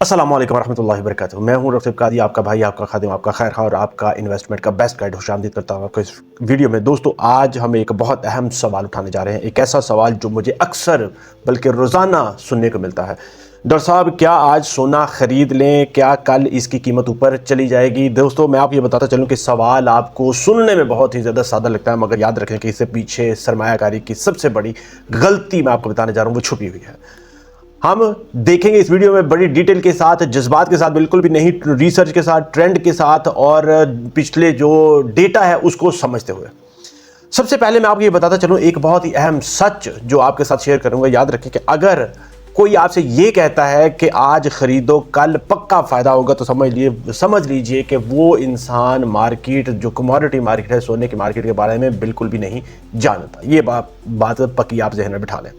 अस्सलाम वालेकुम रहमतुल्लाहि व बरकातुहू। मैं हूं रफीक कादी, आपका भाई, आपका खादिम, आपका खैर खा और आपका इन्वेस्टमेंट का बेस्ट गाइड खुशामदीद करता हूं आपको इस वीडियो में। दोस्तों, आज हम एक बहुत अहम सवाल उठाने जा रहे हैं, एक ऐसा सवाल जो मुझे अक्सर बल्कि रोज़ाना सुनने को मिलता है। डॉक्टर साहब, क्या आज सोना ख़रीद लें? क्या कल इसकी कीमत ऊपर चली जाएगी? दोस्तों, मैं आपको ये बताता चलूँ कि सवाल आपको सुनने में बहुत ही ज़्यादा सादा लगता है, मगर याद रखें कि इससे पीछे सरमायाकारी की सबसे बड़ी गलती मैं आपको बताने जा रहा हूँ, वो छुपी हुई है। हम देखेंगे इस वीडियो में बड़ी डिटेल के साथ, जज्बात के साथ बिल्कुल भी नहीं, रिसर्च के साथ, ट्रेंड के साथ और पिछले जो डेटा है उसको समझते हुए। सबसे पहले मैं आपको ये बताता चलूँ एक बहुत ही अहम सच जो आपके साथ शेयर करूंगा। याद रखें कि अगर कोई आपसे ये कहता है कि आज खरीदो कल पक्का फायदा होगा, तो समझ लीजिए कि वो इंसान मार्केट, जो कमोडिटी मार्केट है, सोने की मार्केट के बारे में बिल्कुल भी नहीं जानता। ये बात पक्की आप जहन में बिठा लें,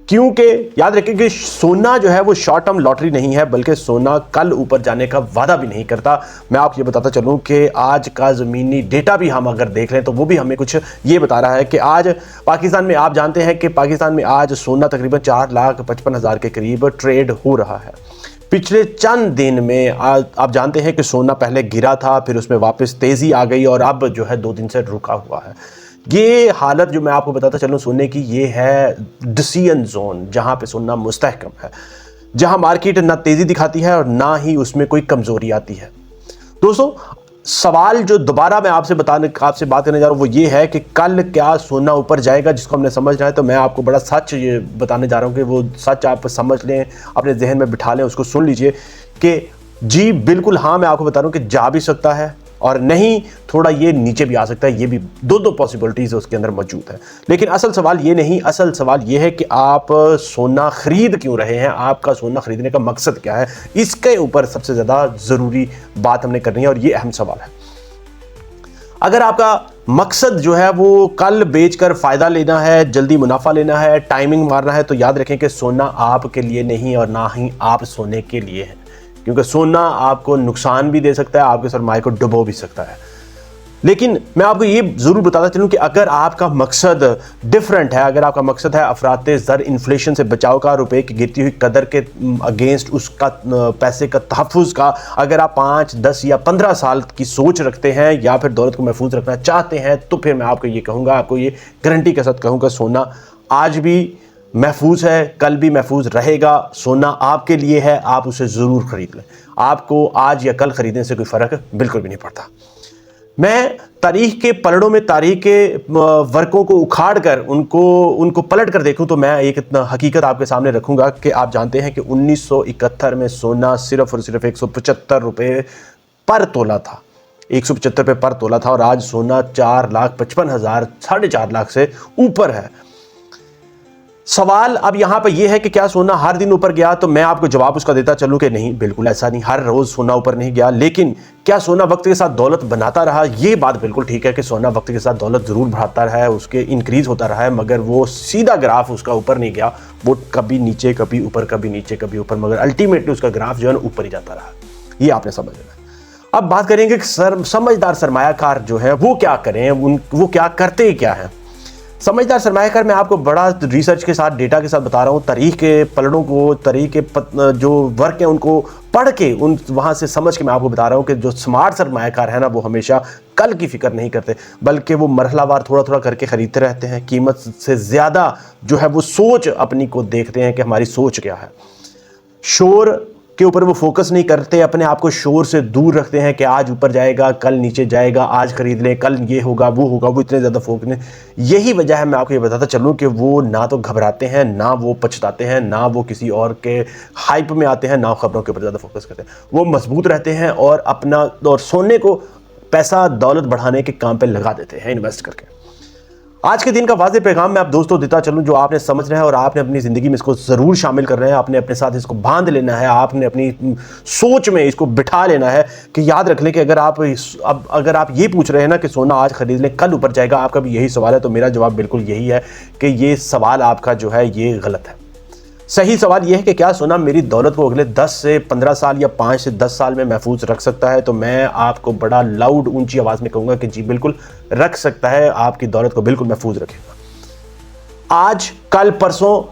क्योंकि याद रखें कि सोना जो है वो शॉर्ट टर्म लॉटरी नहीं है, बल्कि सोना कल ऊपर जाने का वादा भी नहीं करता। मैं आपको ये बताता चलूं कि आज का ज़मीनी डेटा भी हम अगर देख लें तो वो भी हमें कुछ ये बता रहा है कि आज पाकिस्तान में, आप जानते हैं कि पाकिस्तान में आज सोना तकरीबन 4,55,000 के करीब ट्रेड हो रहा है। पिछले चंद दिन में आप जानते हैं कि सोना पहले गिरा था, फिर उसमें वापस तेज़ी आ गई और अब जो है 2 दिन से रुका हुआ है। ये हालत जो मैं आपको बताता चलूँ सोने की, ये है डिसीजन जोन, जहाँ पे सोना मुस्तहकम है, जहाँ मार्केट ना तेज़ी दिखाती है और ना ही उसमें कोई कमज़ोरी आती है। दोस्तों, सवाल जो दोबारा मैं आपसे बात करने जा रहा हूँ वो ये है कि कल क्या सोना ऊपर जाएगा, जिसको हमने समझना है। तो मैं आपको बड़ा सच ये बताने जा रहा हूँ कि वो सच आप समझ लें, अपने जहन में बिठा लें, उसको सुन लीजिए कि जी बिल्कुल हाँ, मैं आपको बता रहा हूँ कि जा भी सकता है और नहीं, थोड़ा ये नीचे भी आ सकता है। ये भी दो पॉसिबिलिटीज़ उसके अंदर मौजूद है। लेकिन असल सवाल ये नहीं, असल सवाल ये है कि आप सोना खरीद क्यों रहे हैं, आपका सोना खरीदने का मकसद क्या है। इसके ऊपर सबसे ज़्यादा ज़रूरी बात हमने करनी है और ये अहम सवाल है। अगर आपका मकसद जो है वो कल बेचकर फ़ायदा लेना है, जल्दी मुनाफा लेना है, टाइमिंग मारना है, तो याद रखें कि सोना आपके लिए नहीं और ना ही आप सोने के लिए है, क्योंकि सोना आपको नुकसान भी दे सकता है, आपके सरमाए को डुबो भी सकता है। लेकिन मैं आपको ये ज़रूर बताता चलूँ कि अगर आपका मकसद डिफरेंट है, अगर आपका मकसद है अफराते ज़र, इन्फ्लेशन से बचाव का, रुपए की गिरती हुई कदर के अगेंस्ट उसका पैसे का तहफ़्फ़ुज़ का, अगर आप 5, 10 या 15 साल की सोच रखते हैं या फिर दौलत को महफूज रखना चाहते हैं, तो फिर मैं आपको ये कहूँगा, आपको ये गारंटी के साथ कहूँगा, सोना आज भी महफूज है, कल भी महफूज रहेगा। सोना आपके लिए है, आप उसे ज़रूर ख़रीद लें। आपको आज या कल ख़रीदने से कोई फ़र्क बिल्कुल भी नहीं पड़ता। मैं तारीख़ के पलड़ों में तारीख़ के वर्कों को उखाड़ कर उनको पलट कर देखूं तो मैं एक इतना हकीकत आपके सामने रखूंगा कि आप जानते हैं कि 1971 में सोना सिर्फ और सिर्फ 175 रुपये पर तोला था, 175 रुपये पर तोला था, और आज सोना 4,55,000, 4.5 लाख से ऊपर है। सवाल अब यहाँ पर यह है कि क्या सोना हर दिन ऊपर गया? तो मैं आपको जवाब उसका देता चलूँ कि नहीं, बिल्कुल ऐसा नहीं, हर रोज़ सोना ऊपर नहीं गया। लेकिन क्या सोना वक्त के साथ दौलत बनाता रहा? ये बात बिल्कुल ठीक है कि सोना वक्त के साथ दौलत ज़रूर बढ़ाता रहा है, उसके इंक्रीज़ होता रहा है, मगर वो सीधा ग्राफ उसका ऊपर नहीं गया। वो कभी नीचे, कभी ऊपर, कभी नीचे, कभी ऊपर, मगर अल्टीमेटली उसका ग्राफ जो है ना ऊपर ही जाता रहा। ये आपने समझना है। अब बात करेंगे कि समझदार सरमायाकार जो है वो क्या करें, वो क्या करते क्या हैं। समझदार सरमायाकार, मैं आपको बड़ा रिसर्च के साथ, डेटा के साथ बता रहा हूँ। तारीख़ के पलड़ों को, तारीख़ के जो वर्क हैं उनको पढ़ के, वहाँ से समझ के मैं आपको बता रहा हूँ कि जो स्मार्ट सरमायाकार है ना, वो हमेशा कल की फ़िक्र नहीं करते, बल्कि वो मरहलावार थोड़ा थोड़ा करके ख़रीदते रहते हैं। कीमत से ज़्यादा जो है वो सोच अपनी को देखते हैं कि हमारी सोच क्या है। शोर के ऊपर वो फोकस नहीं करते, अपने आप को शोर से दूर रखते हैं कि आज ऊपर जाएगा, कल नीचे जाएगा, आज खरीद लें, कल ये होगा, वो इतने ज़्यादा फोकस नहीं। यही वजह है, मैं आपको ये बताता चलूँ, कि वो ना तो घबराते हैं, ना वो पछताते हैं, ना वो किसी और के हाइप में आते हैं, ना खबरों के ऊपर ज़्यादा फोकस करते हैं। वो मजबूत रहते हैं और सोने को पैसा दौलत बढ़ाने के काम पर लगा देते हैं, इन्वेस्ट करके। आज के दिन का वाज़ेह पैगाम मैं आप दोस्तों देता चलूँ, जो आपने समझना है और आपने अपनी ज़िंदगी में इसको ज़रूर शामिल करना है। आपने अपने साथ इसको बांध लेना है, आपने अपनी सोच में इसको बिठा लेना है कि याद रख लें कि अगर आप ये पूछ रहे हैं ना कि सोना आज खरीद लें कल ऊपर जाएगा, आपका भी यही सवाल है, तो मेरा जवाब बिल्कुल यही है कि ये सवाल आपका जो है ये गलत है। सही सवाल यह है कि क्या सोना मेरी दौलत को अगले 10 से 15 साल या 5 से 10 साल में महफूज रख सकता है? तो मैं आपको बड़ा लाउड, ऊंची आवाज़ में कहूँगा कि जी बिल्कुल रख सकता है, आपकी दौलत को बिल्कुल महफूज रखेगा। आज, कल, परसों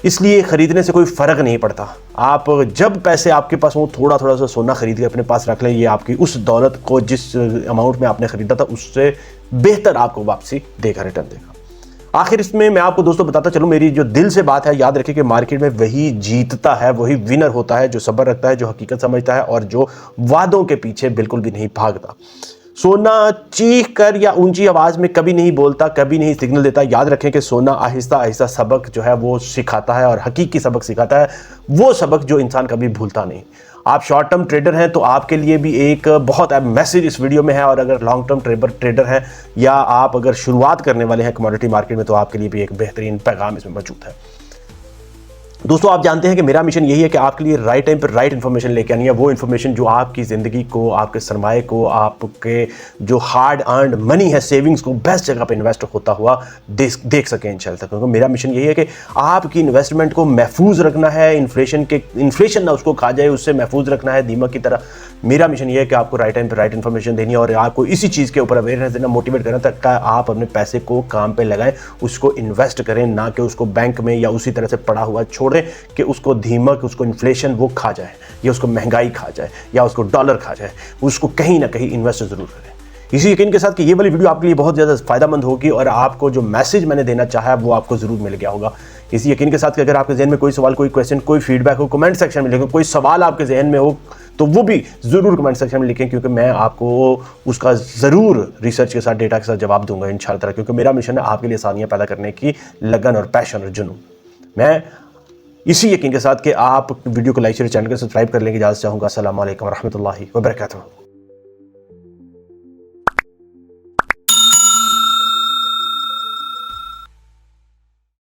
इसलिए खरीदने से कोई फ़र्क नहीं पड़ता। आप जब पैसे आपके पास हो थोड़ा थोड़ा सा सोना खरीद के अपने पास रख लें, ये आपकी उस दौलत को जिस अमाउंट में आपने ख़रीदा था उससे बेहतर आपको वापसी देगा, रिटर्न देगा। आखिर इसमें मैं आपको दोस्तों बताता चलूँ, मेरी जो दिल से बात है, याद रखिए कि मार्केट में वही जीतता है, वही विनर होता है जो सब्र रखता है, जो हकीकत समझता है और जो वादों के पीछे बिल्कुल भी नहीं भागता। सोना चीख कर या ऊंची आवाज में कभी नहीं बोलता, कभी नहीं सिग्नल देता। याद रखें कि सोना आहिस्ता आहिस्ता सबक जो है वो सिखाता है और हकीकी सबक सिखाता है, वो सबक जो इंसान कभी भूलता नहीं। आप शॉर्ट टर्म ट्रेडर हैं तो आपके लिए भी एक बहुत मैसेज इस वीडियो में है, और अगर लॉन्ग टर्म ट्रेडर हैं या आप अगर शुरुआत करने वाले हैं कमोडिटी मार्केट में तो आपके लिए भी एक बेहतरीन पैगाम इसमें मौजूद है। दोस्तों आप जानते हैं कि मेरा मिशन यही है कि आपके लिए राइट टाइम पर राइट इन्फॉर्मेशन लेके आनी है, वो इन्फॉर्मेशन जो आपकी ज़िंदगी को, आपके सरमाए को, आपके जो हार्ड अर्नड मनी है, सेविंग्स को बेस्ट जगह पे इन्वेस्ट होता हुआ देख सकें इंशाल्लाह। क्योंकि मेरा मिशन यही है कि आपकी इन्वेस्टमेंट को महफूज रखना है, इन्फ्लेशन ना उसको खा जाए, उससे महफूज रखना है दीमक की तरह। मेरा मिशन ये है कि आपको राइट टाइम पर राइट इन्फॉर्मेशन देनी है और आपको इसी चीज़ के ऊपर अवेयरनेस देना, मोटिवेट करना ताकि आप अपने पैसे को काम पे लगाएं, उसको इन्वेस्ट करें, ना कि उसको बैंक में या उसी तरह से पड़ा हुआ छोड़ें कि उसको दीमक, उसको इन्फ्लेशन वो खा जाए, या उसको महंगाई खा जाए, या उसको डॉलर खा जाए। उसको कहीं ना कहीं इन्वेस्ट ज़रूर करें, इसी यकीन के साथ कि ये वाली वीडियो आपके लिए बहुत ज़्यादा फ़ायदेमंद होगी और आपको जो मैसेज मैंने देना चाहा वो आपको ज़रूर मिल गया होगा। इसी यकीन के साथ कि अगर आपके जहन में कोई सवाल, कोई क्वेश्चन, कोई फीडबैक हो, कमेंट सेक्शन में लिखें। कोई सवाल आपके जहन में हो तो वो भी ज़रूर कमेंट सेक्शन में लिखें, क्योंकि मैं आपको उसका ज़रूर रिसर्च के साथ, डेटा के साथ जवाब दूंगा इंशाअल्लाह, क्योंकि मेरा मिशन है आपके लिए आसानियाँ पैदा करने की, लगन और पैशन और जुनून। मैं इसी यकीन के साथ कि आप वीडियो को लाइक शेयर, चैनल को सब्सक्राइब कर लेंगे, इजाज़त चाहूँगा। अस्सलाम वालेकुम रहमतुल्लाहि व बरकातुहू।